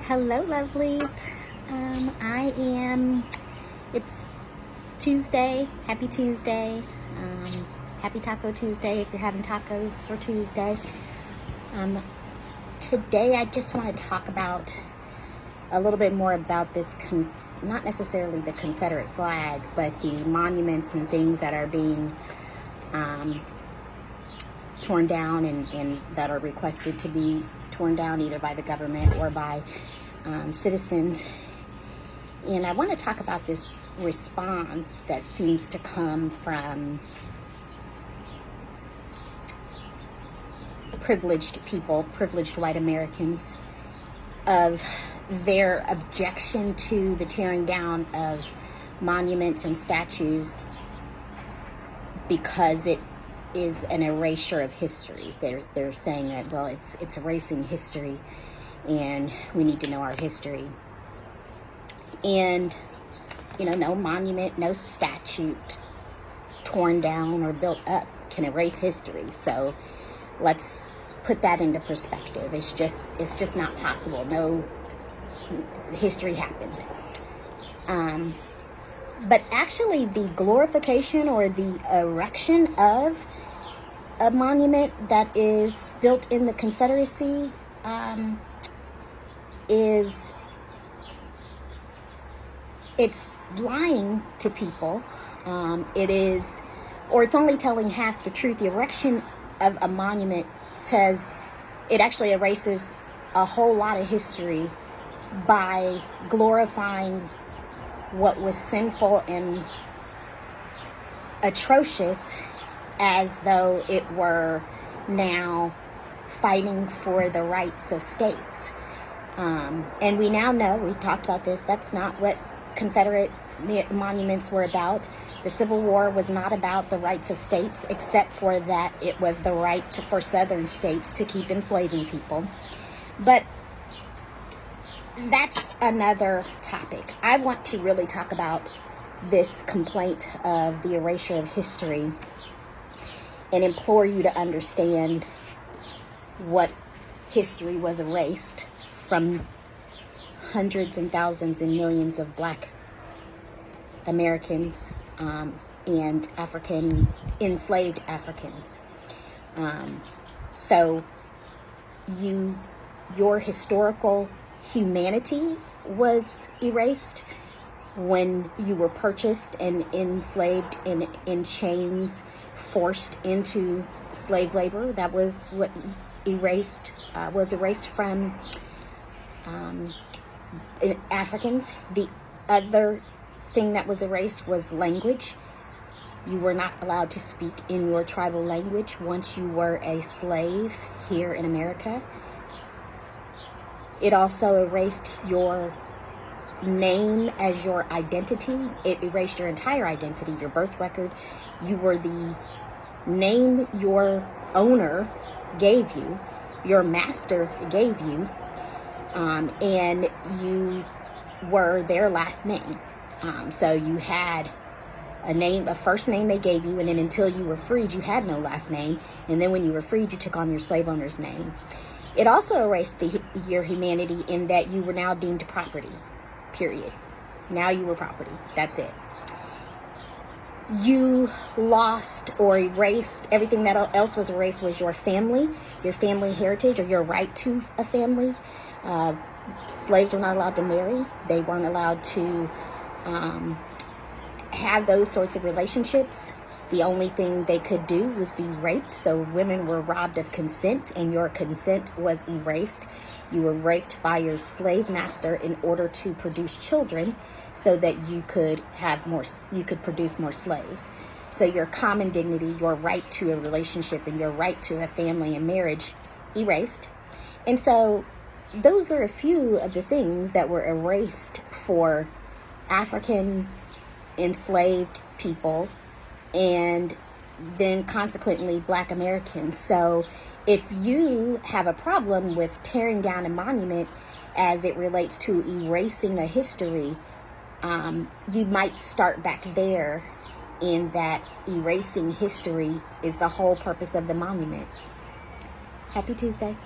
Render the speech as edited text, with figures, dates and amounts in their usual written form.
Hello, lovelies. It's Tuesday. Happy Tuesday. Happy Taco Tuesday if you're having tacos for Tuesday. Today I just want to talk about a little bit more about this, not necessarily the Confederate flag, but the monuments and things that are being torn down and that are requested to be torn down either by the government or by citizens. And I want to talk about this response that seems to come from privileged people, privileged white Americans, of their objection to the tearing down of monuments and statues because it is an erasure of history. They're saying that, well, it's erasing history and we need to know our history. And, no monument, no statute torn down or built up can erase history. So let's put that into perspective. It's just not possible. No, history happened. But actually the glorification or the erection of a monument that is built in the Confederacy it's lying to people. It's only telling half the truth. The erection of a monument says it actually erases a whole lot of history by glorifying what was sinful and atrocious as though it were now fighting for the rights of states. And we now know, we've talked about this, that's not what Confederate monuments were about. The Civil War was not about the rights of states, except for that it was the right for Southern states to keep enslaving people. But that's another topic. I want to really talk about this complaint of the erasure of history and implore you to understand what history was erased from hundreds and thousands and millions of Black Americans and enslaved Africans. So your historical humanity was erased when you were purchased and enslaved in chains, forced into slave labor. That was what was erased from Africans. The other thing that was erased was language. You were not allowed to speak in your tribal language once you were a slave here in America. It also erased your name as your identity. It erased your entire identity, your birth record. You were the name your owner gave you, your master gave you, and you were their last name. So you had a first name they gave you, and then until you were freed, you had no last name. And then when you were freed, you took on your slave owner's name. It also erased your humanity in that you were now deemed property, period. Now you were property. That's it. You lost or erased everything that else was erased was your family heritage, or your right to a family. Slaves were not allowed to marry. They weren't allowed to have those sorts of relationships. The only thing they could do was be raped. So women were robbed of consent, and your consent was erased. You were raped by your slave master in order to produce children so that you could produce more slaves. So your common dignity, your right to a relationship, and your right to a family and marriage erased. And so those are a few of the things that were erased for African enslaved people, and then consequently Black Americans. So if you have a problem with tearing down a monument as it relates to erasing a history, you might start back there, in that erasing history is the whole purpose of the monument. Happy Tuesday.